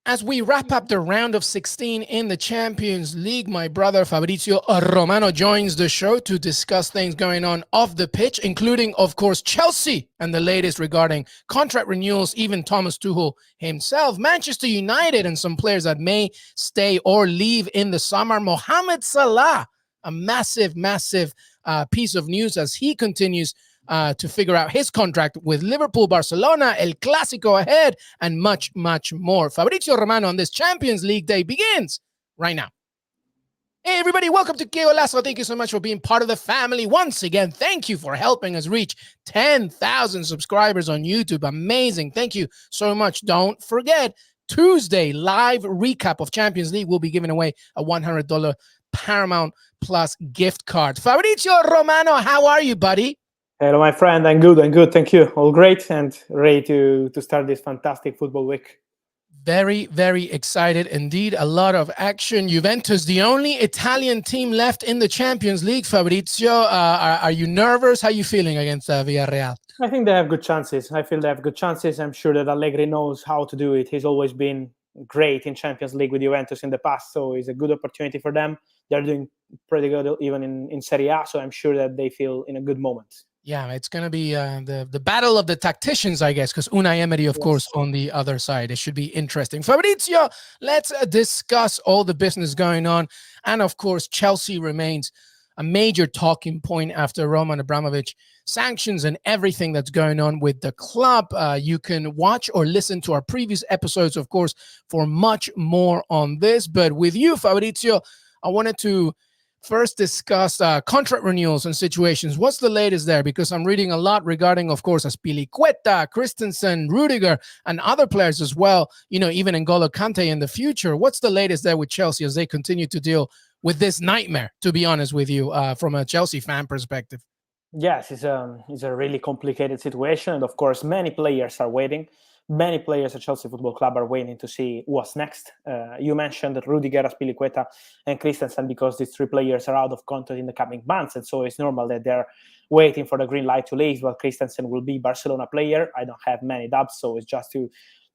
As we wrap up the round of 16 in the Champions League, my brother Fabrizio Romano joins the show to discuss things going on off the pitch, including, of course, Chelsea and the latest regarding contract renewals, even Thomas Tuchel himself, Manchester United, and some players that may stay or leave in the summer. Mohamed Salah, a massive piece of news as he continues to figure out his contract with Liverpool, Barcelona, El Clásico ahead, and much more. Fabrizio Romano on this Champions League day begins right now. Hey, everybody, welcome to Qué Golazo. Thank you so much for being part of the family. Once again, thank you for helping us reach 10,000 subscribers on YouTube. Amazing. Thank you so much. Don't forget, Tuesday, live recap of Champions League. We'll be giving away a $100 Paramount Plus gift card. Fabrizio Romano, how are you, buddy? Hello, my friend. I'm good. Thank you. All great and ready to start this fantastic football week. Very excited indeed. A lot of action. Juventus, the only Italian team left in the Champions League. Fabrizio, are you nervous? How are you feeling against Villarreal? I think they have good chances. I feel they have good chances. I'm sure that Allegri knows how to do it. He's always been great in Champions League with Juventus in the past, so it's a good opportunity for them. They're doing pretty good even in Serie A, so I'm sure that they feel in a good moment. Yeah, it's going to be the battle of the tacticians, I guess, because Unai Emery, of course, on the other side. It should be interesting. Fabrizio, let's discuss all the business going on. And, of course, Chelsea remains a major talking point after Roman Abramovich sanctions and everything that's going on with the club. You can watch or listen to our previous episodes, of course, for much more on this. But with you, Fabrizio, I wanted to first discuss contract renewals and situations. What's the latest there? Because I'm reading a lot regarding, of course, Azpilicueta, Christensen, Rudiger, and other players as well, you know, even N'Golo Kante in the future. What's the latest there with Chelsea as they continue to deal with this nightmare, to be honest with you, from a Chelsea fan perspective? Yes, it's a really complicated situation. And of course, many players are waiting. Many players at Chelsea Football Club are waiting to see what's next. You mentioned Rudiger, Azpilicueta, and Christensen because these three players are out of contract in the coming months, and so it's normal that they're waiting for the green light to leave. Well, Christensen will be Barcelona player. I don't have many doubts, so it's just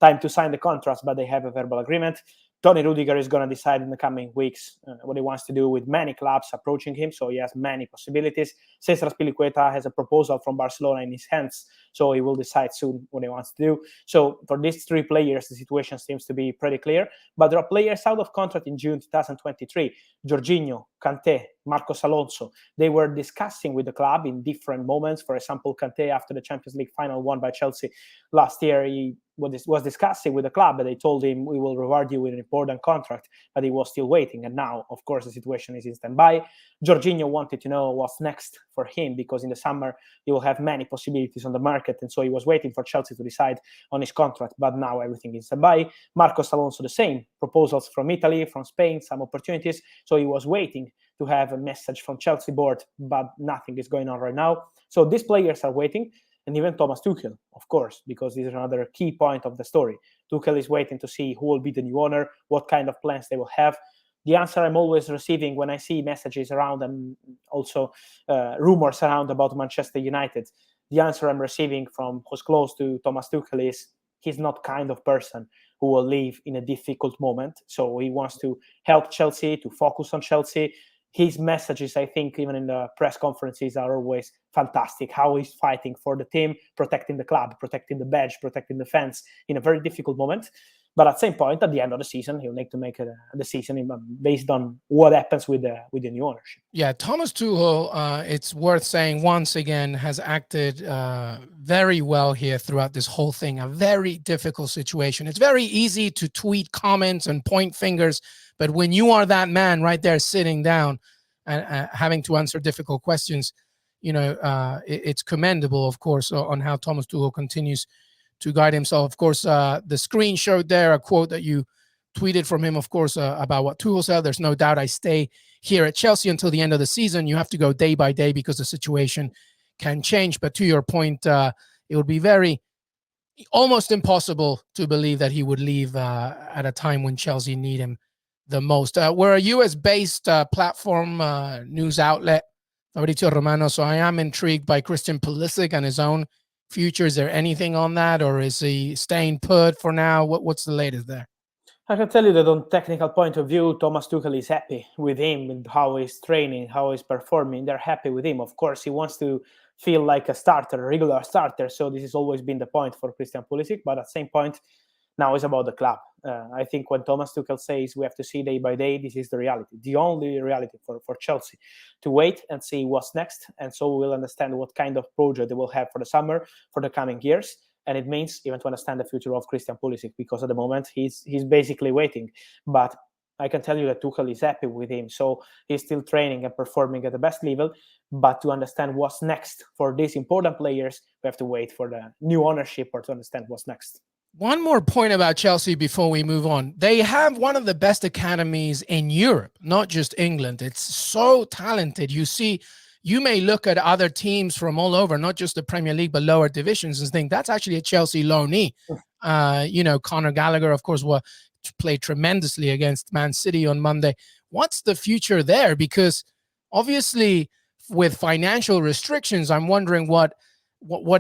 time to sign the contracts, but they have a verbal agreement. Tony Rudiger is going to decide in the coming weeks what he wants to do with many clubs approaching him, so he has many possibilities. Cesar Azpilicueta has a proposal from Barcelona in his hands, so he will decide soon what he wants to do. So for these three players, the situation seems to be pretty clear, but there are players out of contract in June 2023. Jorginho, Kanté, Marcos Alonso, they were discussing with the club in different moments. For example, Kanté, after the Champions League final won by Chelsea last year, he was discussing with the club, but they told him, we will reward you with an important contract, but he was still waiting. And now, of course, the situation is in standby. Jorginho wanted to know what's next for him, because in the summer, he will have many possibilities on the market. And so he was waiting for Chelsea to decide on his contract, but now everything is standby. Marcos Alonso, the same. Proposals from Italy, from Spain, some opportunities. So he was waiting to have a message from Chelsea board, but nothing is going on right now. So these players are waiting. And even Thomas Tuchel, of course, because this is another key point of the story. Tuchel is waiting to see who will be the new owner, what kind of plans they will have. The answer I'm always receiving when I see messages around and also rumors around about Manchester United, the answer I'm receiving from who's close to Thomas Tuchel is he's not kind of person who will leave in a difficult moment. So he wants to help Chelsea, to focus on Chelsea. His messages, I think, even in the press conferences, are always fantastic. How he's fighting for the team, protecting the club, protecting the badge, protecting the fans in a very difficult moment. But at the same point, at the end of the season, he'll need to make a decision based on what happens with the new ownership. Yeah, Thomas Tuchel, it's worth saying once again, has acted very well here throughout this whole thing. A very difficult situation. It's very easy to tweet comments and point fingers, but when you are that man right there sitting down and having to answer difficult questions, you know, it's commendable, of course, on how Thomas Tuchel continues to guide himself. Of course, the screen showed there a quote that you tweeted from him, of course, about what Tuchel said. There's no doubt I stay here at Chelsea until the end of the season. You have to go day by day because the situation can change. But to your point, it would be almost impossible to believe that he would leave at a time when Chelsea need him the most. We're a US-based platform news outlet, Fabrizio Romano, so I am intrigued by Christian Pulisic and his own future. Is there anything on that, or is he staying put for now? What's the latest there? I can tell you that on technical point of view, Thomas Tuchel is happy with him and how he's training, how he's performing. They're happy with him. Of course, he wants to feel like a starter, a regular starter. So this has always been the point for Christian Pulisic. But at the same point, now it's about the club. I think when Thomas Tuchel says we have to see day by day, this is the reality, the only reality for Chelsea, to wait and see what's next. And so we will understand what kind of project they will have for the summer, for the coming years. And it means even to understand the future of Christian Pulisic, because at the moment he's basically waiting. But I can tell you that Tuchel is happy with him. So he's still training and performing at the best level. But to understand what's next for these important players, we have to wait for the new ownership or to understand what's next. One more point about Chelsea before we move on. They have one of the best academies in Europe, not just England. It's so talented. You may look at other teams from all over, not just the Premier League, but lower divisions, and think that's actually a Chelsea loanee. Conor Gallagher, of course, played tremendously against Man City on Monday. What's the future there? Because obviously with financial restrictions, I'm wondering what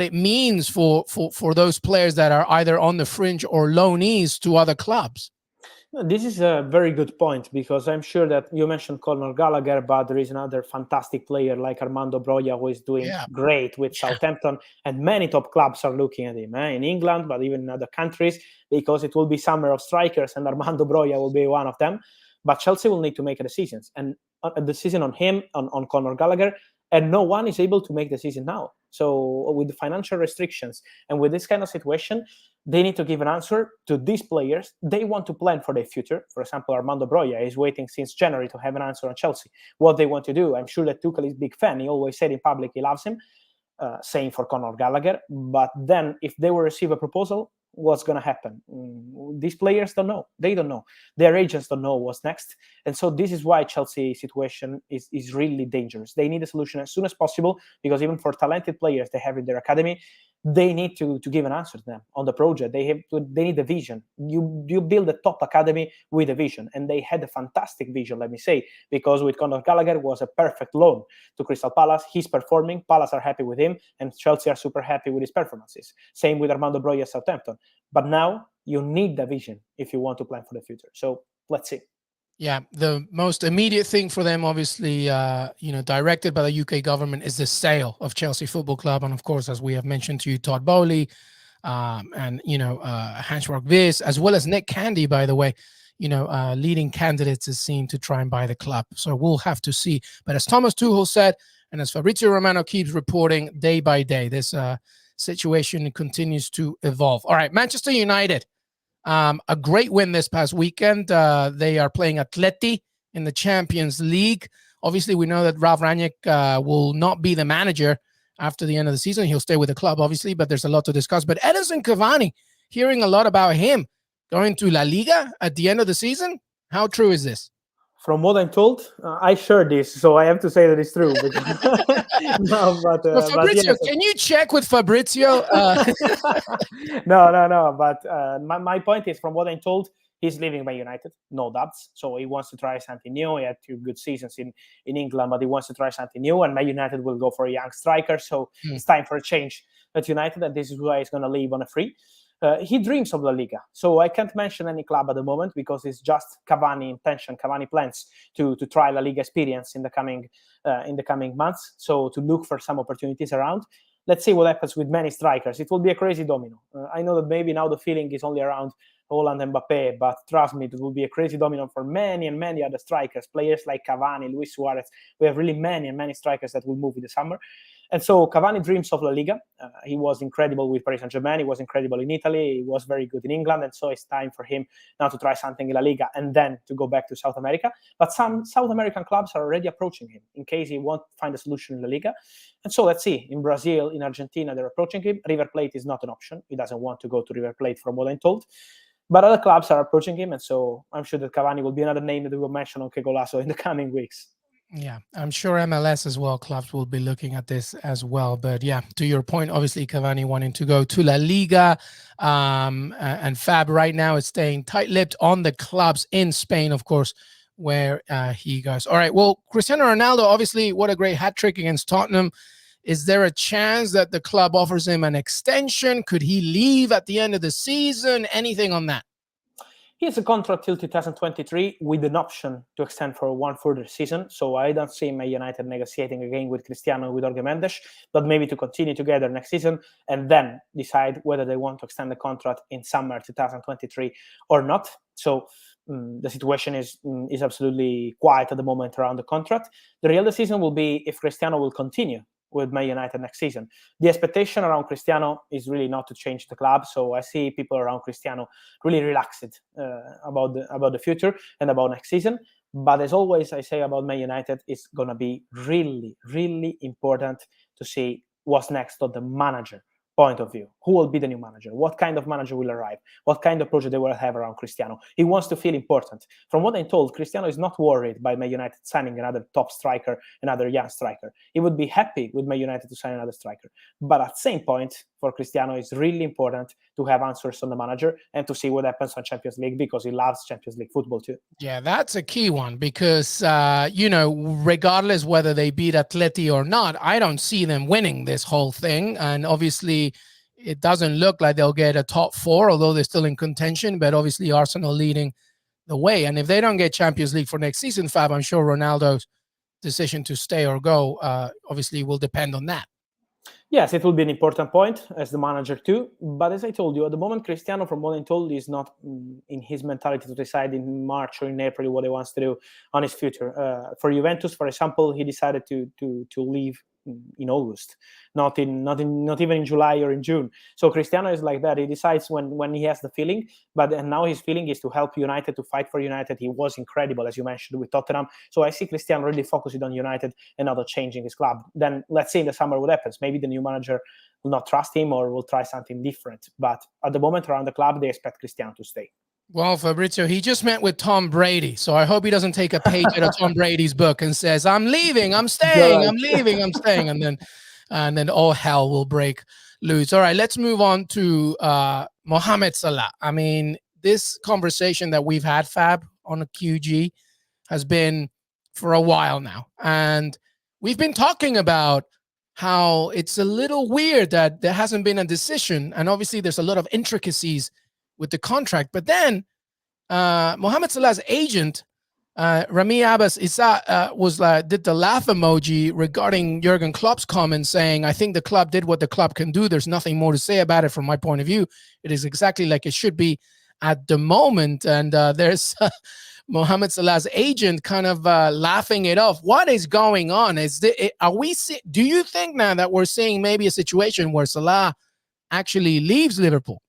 it means for those players that are either on the fringe or loanees to other clubs. This is a very good point, because I'm sure that you mentioned Conor Gallagher, but there is another fantastic player like Armando Broja who is doing great with Southampton, and many top clubs are looking at him in England, but even in other countries, because it will be summer of strikers and Armando Broja will be one of them. But Chelsea will need to make a decision, and a decision on him, on Conor Gallagher, and no one is able to make the decision now. So with the financial restrictions and with this kind of situation, they need to give an answer to these players. They want to plan for their future. For example, Armando Broja is waiting since January to have an answer on Chelsea, what they want to do. I'm sure that Tuchel is a big fan. He always said in public he loves him. Same for Conor Gallagher. But then if they will receive a proposal, what's going to happen? These players don't know. They don't know. Their agents don't know what's next. And so this is why Chelsea situation is really dangerous. They need a solution as soon as possible, because even for talented players they have in their academy, they need to give an answer to them on the project. They need a vision. You build a top academy with a vision, and they had a fantastic vision, let me say, because with Conor Gallagher was a perfect loan to Crystal Palace. He's performing. Palace are happy with him, and Chelsea are super happy with his performances. Same with Armando Broja at Southampton. But now you need the vision if you want to plan for the future. So let's see. Yeah, the most immediate thing for them, obviously, directed by the UK government, is the sale of Chelsea Football Club. And of course, as we have mentioned to you, Todd Bowley and Hans-Jörg Wyss, as well as Nick Candy, by the way, leading candidates is seen to try and buy the club. So we'll have to see. But as Thomas Tuchel said, and as Fabrizio Romano keeps reporting day by day, this situation continues to evolve. All right, Manchester United. A great win this past weekend. They are playing Atleti in the Champions League. Obviously, we know that Ralf Rangnick will not be the manager after the end of the season. He'll stay with the club, obviously, but there's a lot to discuss. But Edinson Cavani, hearing a lot about him going to La Liga at the end of the season. How true is this? From what I'm told, I share this, so I have to say that it's true. Fabrizio, can you check with Fabrizio? No. But my point is, from what I'm told, he's leaving Man United, no doubts. So he wants to try something new. He had 2 good seasons in England, but he wants to try something new. And Man United will go for a young striker. So it's time for a change at United, and this is why he's going to leave on a free. He dreams of La Liga, so I can't mention any club at the moment, because it's just Cavani intention, Cavani plans to try La Liga experience in the coming months. So to look for some opportunities around. Let's see what happens with many strikers. It will be a crazy domino. I know that maybe now the feeling is only around Haaland and Mbappe, but trust me, it will be a crazy domino for many and many other strikers, players like Cavani, Luis Suarez. We have really many and many strikers that will move in the summer. And so Cavani dreams of La Liga. He was incredible with Paris Saint-Germain. He was incredible in Italy. He was very good in England. And so it's time for him now to try something in La Liga and then to go back to South America. But some South American clubs are already approaching him in case he won't find a solution in La Liga. And so let's see. In Brazil, in Argentina, they're approaching him. River Plate is not an option. He doesn't want to go to River Plate, from what I'm told. But other clubs are approaching him. And so I'm sure that Cavani will be another name that we will mention on Qué Golazo in the coming weeks. Yeah, I'm sure MLS as well, clubs will be looking at this as well. But yeah, to your point, obviously Cavani wanting to go to La Liga, and Fab right now is staying tight-lipped on the clubs in Spain, of course, where he goes. All right, well, Cristiano Ronaldo, obviously, what a great hat-trick against Tottenham. Is there a chance that the club offers him an extension? Could he leave at the end of the season? Anything on that? He has a contract till 2023 with an option to extend for one further season. So I don't see Man United negotiating again with Cristiano, with Jorge Mendes, but maybe to continue together next season and then decide whether they want to extend the contract in summer 2023 or not. So the situation is absolutely quiet at the moment around the contract. The real decision will be if Cristiano will continue with Man United next season. The expectation around Cristiano is really not to change the club. So I see people around Cristiano really relaxed about the future and about next season. But as always, I say about Man United, it's going to be really, really important to see what's next on the manager point of view. Who will be the new manager? What kind of manager will arrive? What kind of project they will have around Cristiano? He wants to feel important. From what I'm told, Cristiano is not worried by Man United signing another top striker, another young striker. He would be happy with Man United to sign another striker. But at the same point, for Cristiano, it's really important to have answers on the manager and to see what happens on Champions League because he loves Champions League football too. Yeah, that's a key one because, regardless whether they beat Atleti or not, I don't see them winning this whole thing. And obviously, it doesn't look like they'll get a top four, although they're still in contention. But obviously, Arsenal leading the way. And if they don't get Champions League for next season, Fab, I'm sure Ronaldo's decision to stay or go obviously will depend on that. Yes, it will be an important point as the manager too. But as I told you, at the moment, Cristiano, from what I'm told, is not in his mentality to decide in March or in April what he wants to do on his future. For Juventus, for example, he decided to leave in August, not even in July or in June. So Cristiano is like that. He decides when he has the feeling. But now his feeling is to help United, to fight for United. He was incredible, as you mentioned, with Tottenham. So I see Cristiano really focusing on United and not changing his club. Then let's see in the summer what happens. Maybe the new manager will not trust him or will try something different. But at the moment around the club, they expect Cristiano to stay. Well, Fabrizio, he just met with Tom Brady, so I hope he doesn't take a page out of Tom Brady's book and says, "I'm leaving, I'm staying, Right. I'm leaving, I'm staying," and then all hell will break loose. All right, let's move on to Mohamed Salah. I mean, this conversation that we've had, Fab, on a QG has been for a while now, and we've been talking about how it's a little weird that there hasn't been a decision, and obviously there's a lot of intricacies with the contract. But then Mohamed Salah's agent, Rami Abbas Issa, did the laugh emoji regarding Jurgen Klopp's comment saying, "I think the club did what the club can do. There's nothing more to say about it from my point of view. It is exactly like it should be at the moment." And there's Mohamed Salah's agent kind of laughing it off. What is going on? Do you think now that we're seeing maybe a situation where Salah actually leaves Liverpool?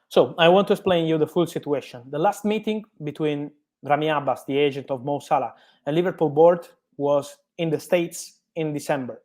So I want to explain you the full situation. The last meeting between Rami Abbas, the agent of Mo Salah, and Liverpool board was in the States in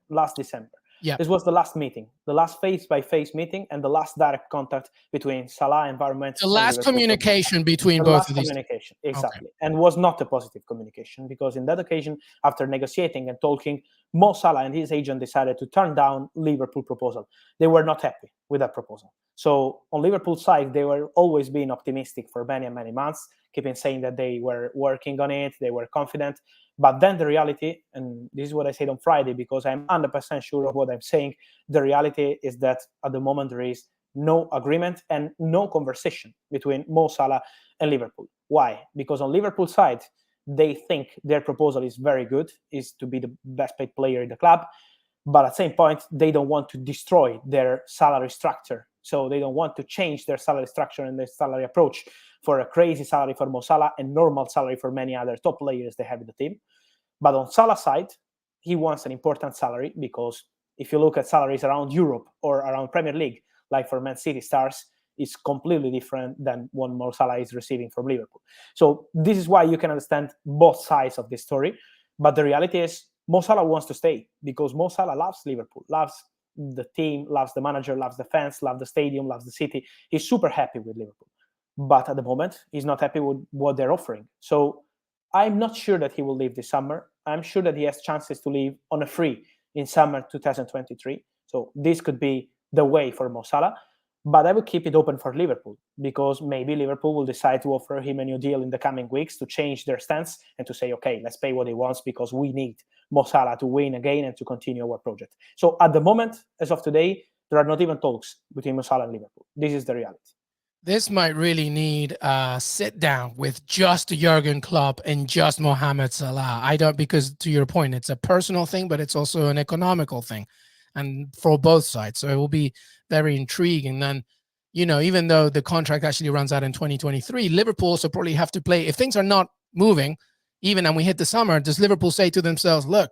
last December. Yeah. This was the last meeting, the last face-by-face meeting, and the last direct contact between Salah Environment. The last communication between both of these. Communication, exactly. Okay. And was not a positive communication because in that occasion, after negotiating and talking, Mo Salah and his agent decided to turn down Liverpool proposal. They were not happy with that proposal. So on Liverpool's side, they were always being optimistic for many and many months, keeping saying that they were working on it, they were confident. But then the reality, and this is what I said on Friday, because I'm 100% sure of what I'm saying, the reality is that at the moment there is no agreement and no conversation between Mo Salah and Liverpool. Why? Because on Liverpool's side, they think their proposal is very good, is to be the best paid player in the club. But at the same point, they don't want to destroy their salary structure. So they don't want to change their salary structure and their salary approach for a crazy salary for Mo Salah and normal salary for many other top players they have in the team. But on Salah's side, he wants an important salary because if you look at salaries around Europe or around Premier League, like for Man City stars, it's completely different than what Mo Salah is receiving from Liverpool. So this is why you can understand both sides of this story. But the reality is Mo Salah wants to stay because Mo Salah loves Liverpool, loves the team, loves the manager, loves the fans, loves the stadium, loves the city. He's super happy with Liverpool. But at the moment, he's not happy with what they're offering. So I'm not sure that he will leave this summer. I'm sure that he has chances to leave on a free in summer 2023. So this could be the way for Mo Salah. But I would keep it open for Liverpool because maybe Liverpool will decide to offer him a new deal in the coming weeks to change their stance and to say, okay, let's pay what he wants because we need Mo Salah to win again and to continue our project. So at the moment, as of today, there are not even talks between Mo Salah and Liverpool. This is the reality. This might really need a sit down with just Jurgen Klopp and just Mohamed Salah. I don't, because to your point, it's a personal thing, but it's also an economical thing, and for both sides. So it will be very intriguing. Then, even though the contract actually runs out in 2023, Liverpool also probably have to play. If things are not moving, even and we hit the summer, does Liverpool say to themselves, look,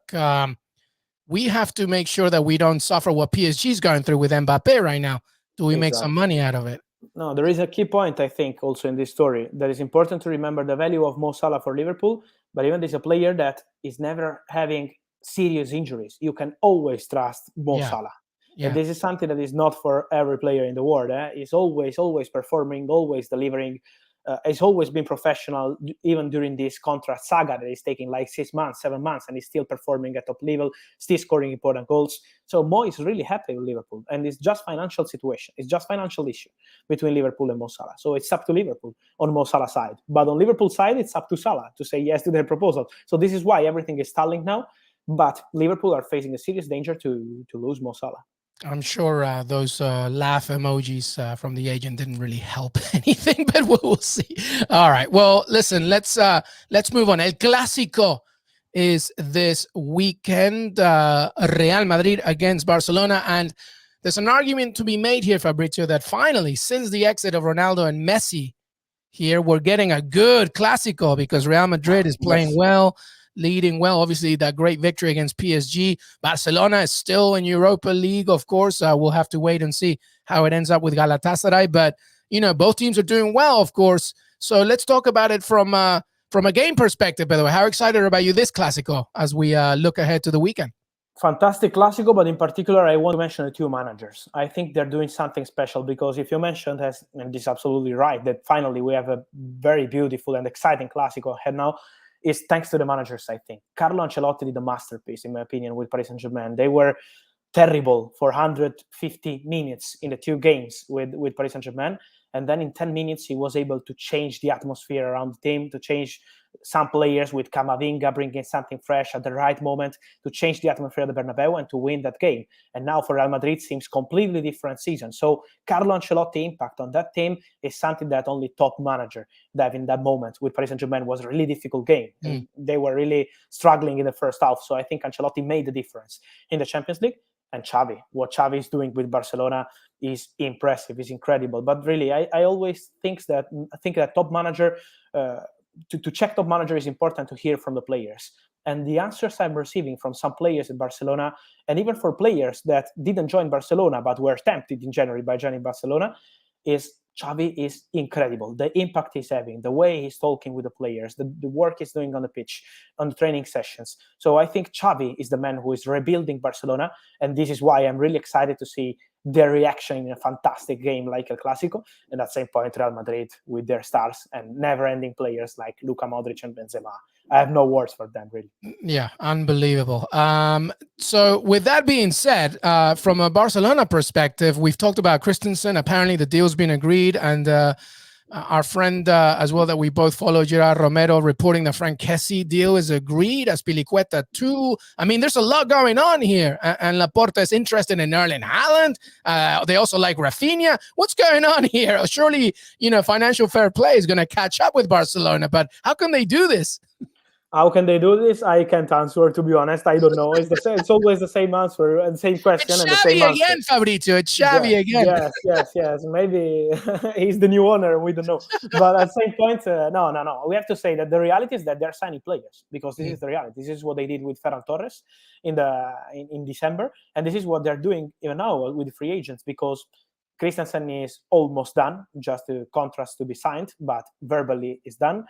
we have to make sure that we don't suffer what PSG is going through with Mbappe right now? Do we make some money out of it? No, there is a key point, I think, also in this story that is important to remember: the value of Mo Salah for Liverpool. But even there's a player that is never having serious injuries. You can always trust Mo Salah. Yeah. And this is something that is not for every player in the world. He's always performing, always delivering. He's always been professional, even during this contract saga that is taking like 6 months, 7 months, and he's still performing at top level, still scoring important goals. So Mo is really happy with Liverpool, and it's just financial situation. It's just financial issue between Liverpool and Mo Salah. So it's up to Liverpool on Mo Salah's side. But on Liverpool's side, it's up to Salah to say yes to their proposal. So this is why everything is stalling now. But Liverpool are facing a serious danger to lose Mo Salah. I'm sure those laugh emojis from the agent didn't really help anything, but we'll see. All right. Well, listen, let's move on. El Clásico is this weekend. Real Madrid against Barcelona, and there's an argument to be made here, Fabrizio, that finally, since the exit of Ronaldo and Messi, here we're getting a good Clásico because Real Madrid is playing well, leading well. Obviously, that great victory against PSG. Barcelona is still in Europa League, of course. We'll have to wait and see how it ends up with Galatasaray. But, both teams are doing well, of course. So let's talk about it from a game perspective, by the way. How excited about you this Clásico as we look ahead to the weekend? Fantastic Clásico, but in particular, I want to mention the two managers. I think they're doing something special because if you mentioned, and this is absolutely right, that finally we have a very beautiful and exciting Clásico ahead now, is thanks to the managers, I think. Carlo Ancelotti did a masterpiece, in my opinion, with Paris Saint-Germain. They were terrible for 150 minutes in the two games with Paris Saint-Germain. And then in 10 minutes, he was able to change the atmosphere around the team, to change some players with Camavinga, bringing something fresh at the right moment, to change the atmosphere of the Bernabeu and to win that game. And now for Real Madrid, seems completely different season. So Carlo Ancelotti impact on that team is something that only top manager that in that moment with Paris Saint-Germain was a really difficult game. And they were really struggling in the first half. So I think Ancelotti made the difference in the Champions League. And Xavi, what Xavi is doing with Barcelona is impressive, is incredible. But really, I always think that top manager, to check top manager is important to hear from the players. And the answers I'm receiving from some players in Barcelona, and even for players that didn't join Barcelona but were tempted in January by joining Barcelona, is Xavi is incredible. The impact he's having, the way he's talking with the players, the work he's doing on the pitch, on the training sessions. So I think Xavi is the man who is rebuilding Barcelona, and this is why I'm really excited to see their reaction in a fantastic game like El Clásico, and at the same point Real Madrid with their stars and never-ending players like Luka Modric and Benzema. I have no words for them, really. Yeah, unbelievable. So with that being said, from a Barcelona perspective, we've talked about Christensen. Apparently the deal's been agreed, and our friend as well that we both follow, Gerard Romero, reporting the Frank Kessie deal is agreed, Azpilicueta too. I mean, there's a lot going on here, and Laporta is interested in Erling Haaland. They also like Rafinha. What's going on here? Surely, financial fair play is going to catch up with Barcelona, but how can they do this? How can they do this? I can't answer, to be honest. I don't know. It's the same. It's always the same answer and same question it's and Xavi the same again, answer. Fabrizio. It's Xavi again. Yes. Maybe he's the new owner. We don't know. But at the same point, no. We have to say that the reality is that they're signing players because this is the reality. This is what they did with Ferran Torres in December, and this is what they're doing even now with free agents because Christensen is almost done, just the contracts to be signed, but verbally is done.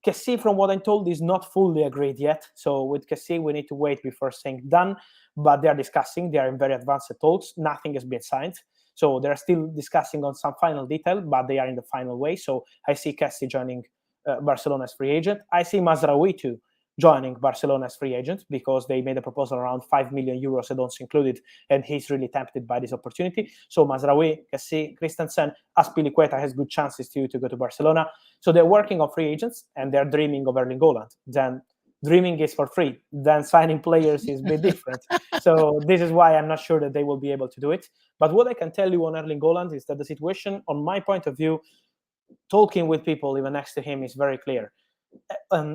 Kessie, from what I'm told, is not fully agreed yet. So with Kessie, we need to wait before saying done. But they are discussing. They are in very advanced talks. Nothing has been signed. So they're still discussing on some final detail, but they are in the final way. So I see Kessie joining Barcelona as free agent. I see Mazraoui too joining Barcelona as free agent because they made a proposal around 5 million euros, add-ons included, and he's really tempted by this opportunity. So Mazraoui, Kessie, Christensen, Azpilicueta has good chances to go to Barcelona. So they're working on free agents and they're dreaming of Erling Haaland. Then Dreaming is for free. Then signing players is a bit different. So this is why I'm not sure that they will be able to do it. But what I can tell you on Erling Haaland is that the situation, on my point of view, talking with people even next to him, is very clear.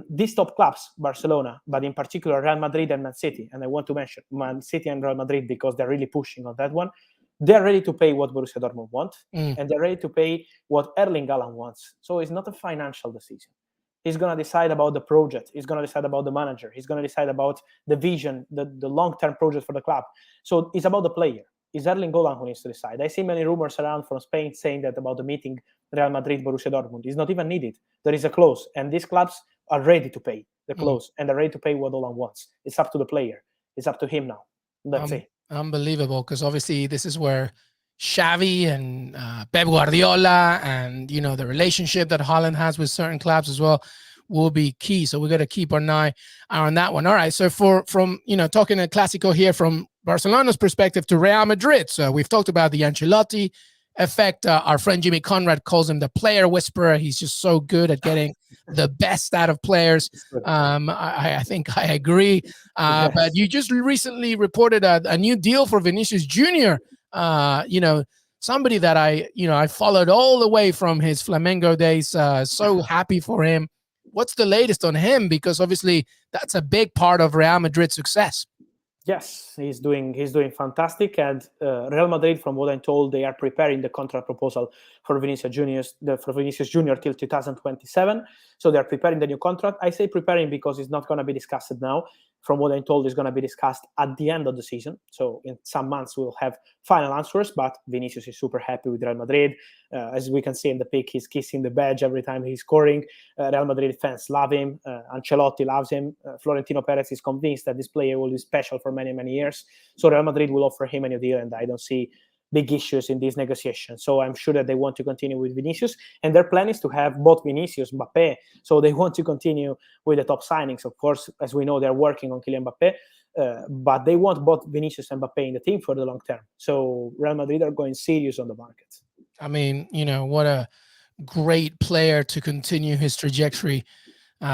These top clubs, Barcelona, but in particular Real Madrid and Man City, and I want to mention Man City and Real Madrid because they're really pushing on that one, they're ready to pay what Borussia Dortmund want, and they're ready to pay what Erling Haaland wants. So it's not a financial decision. He's going to decide about the project. He's going to decide about the manager. He's going to decide about the vision, the long-term project for the club. So it's about the player. It's Erling Haaland who needs to decide. I see many rumors around from Spain saying that about the meeting Real Madrid, Borussia Dortmund. It's not even needed. There is a clause, and these clubs are ready to pay the clause, and they're ready to pay what Haaland wants. It's up to the player. It's up to him now. That's it. Unbelievable, because obviously this is where Xavi and Pep Guardiola and, you know, the relationship that Haaland has with certain clubs as well will be key. So we got to keep an eye on that one. All right. So from, you know, talking a Clásico here from Barcelona's perspective to Real Madrid. So we've talked about the Ancelotti effect. Our friend Jimmy Conrad calls him the player whisperer. He's just so good at getting the best out of players. I think I agree. Yes. But you just recently reported a new deal for Vinicius Jr., you know, somebody that I followed all the way from his Flamengo days. So happy for him. What's the latest on him? Because obviously that's a big part of Real Madrid's success. Yes, he's doing fantastic, and Real Madrid, from what I'm told, they are preparing the contract proposal for Vinicius Junior till 2027. So they're preparing the new contract. I say preparing because it's not going to be discussed now. From what I'm told, it's going to be discussed at the end of the season. So in some months we'll have final answers. But Vinicius is super happy with Real Madrid. As we can see in the pic, he's kissing the badge every time he's scoring. Real Madrid fans love him. Ancelotti loves him. Florentino Perez is convinced that this player will be special for many, many years. So Real Madrid will offer him a new deal, and I don't see big issues in these negotiations. So I'm sure that they want to continue with Vinicius, and their plan is to have both Vinicius, Mbappe. So they want to continue with the top signings. Of course, as we know, they're working on Kylian Mbappe, but they want both Vinicius and Mbappe in the team for the long term. So Real Madrid are going serious on the market. I mean, you know, what a great player to continue his trajectory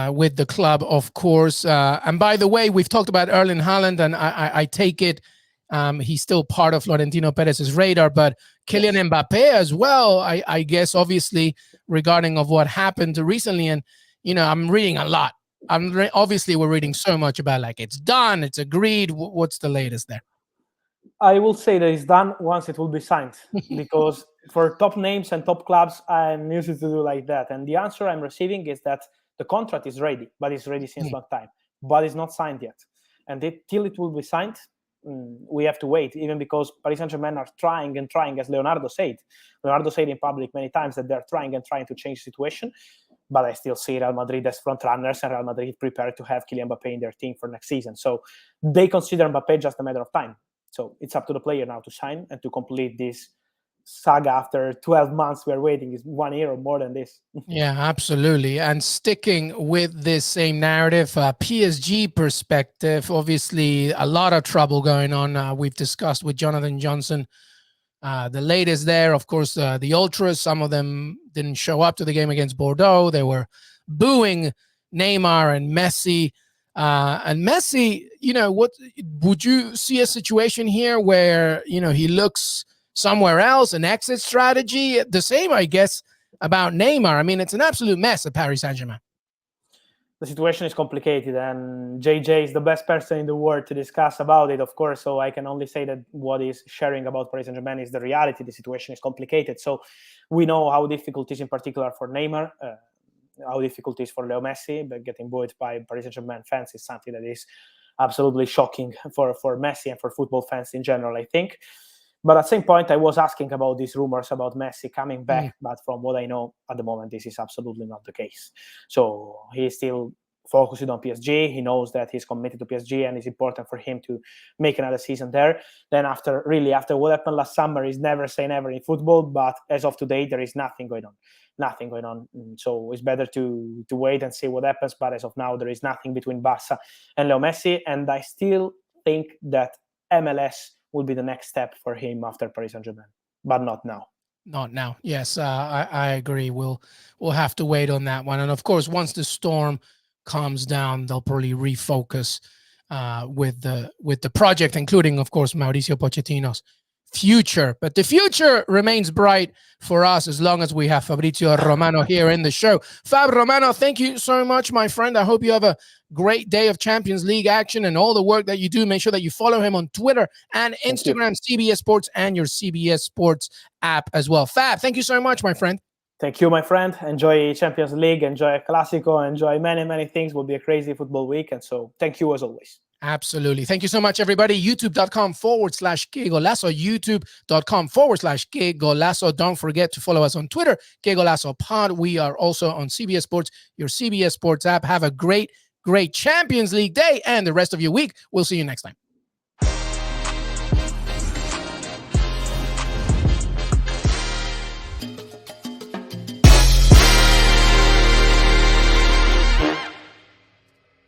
with the club, of course. And by the way, we've talked about Erling Haaland, and I take it he's still part of Florentino Perez's radar, but Kylian Mbappe as well, I guess, obviously, regarding of what happened recently. And, you know, I'm reading a lot. Obviously, we're reading so much about, like, it's done, it's agreed. What's the latest there? I will say that it's done once it will be signed, because for top names and top clubs, I'm used to do like that. And the answer I'm receiving is that the contract is ready, but it's ready since long time, but it's not signed yet. And till it will be signed, we have to wait, even because Paris Saint-Germain are trying and trying, as Leonardo said. Leonardo said in public many times that they're trying and trying to change the situation, but I still see Real Madrid as front runners, and Real Madrid prepared to have Kylian Mbappe in their team for next season. So they consider Mbappe just a matter of time. So it's up to the player now to sign and to complete this saga. After 12 months we're waiting, is 1 year or more than this. Yeah, absolutely. And sticking with this same narrative, PSG perspective, obviously a lot of trouble going on. We've discussed with Jonathan Johnson the latest there. Of course, the ultras, some of them didn't show up to the game against Bordeaux. They were booing Neymar and Messi. And Messi, you know, what would you see a situation here where, you know, he looks somewhere else, an exit strategy? The same, I guess, about Neymar. I mean, it's an absolute mess at Paris Saint-Germain. The situation is complicated, and JJ is the best person in the world to discuss about it, of course. So I can only say that what he's sharing about Paris Saint-Germain is the reality. The situation is complicated. So we know how difficult it is, in particular for Neymar, how difficult it is for Leo Messi, but getting bullied by Paris Saint-Germain fans is something that is absolutely shocking for Messi and for football fans in general, I think. But at the same point, I was asking about these rumors about Messi coming back. But from what I know at the moment, this is absolutely not the case. So he's still focused on PSG. He knows that he's committed to PSG, and it's important for him to make another season there. Then after what happened last summer, is never say never in football. But as of today, there is nothing going on. So it's better to wait and see what happens. But as of now, there is nothing between Barca and Leo Messi. And I still think that MLS will be the next step for him after Paris Saint-Germain, but not now. Not now. Yes, I agree. We'll have to wait on that one. And of course, once the storm calms down, they'll probably refocus with the project, including, of course, Mauricio Pochettino's future. But the future remains bright for us as long as we have Fabrizio Romano here in the show. Fab Romano, thank you so much, my friend. I hope you have a great day of Champions League action and all the work that you do. Make sure that you follow him on Twitter and Instagram, CBS Sports, and your CBS Sports app as well. Fab, thank you so much, my friend. Thank you, my friend. Enjoy Champions League, enjoy Clásico, enjoy many, many things. It will be a crazy football week. And so thank you as always. Absolutely. Thank you so much, everybody. YouTube.com/Qué Golazo. YouTube.com/Qué Golazo. Don't forget to follow us on Twitter, Qué Golazo Pod. We are also on CBS Sports, your CBS Sports app. Have a great Champions League day and the rest of your week. We'll see you next time.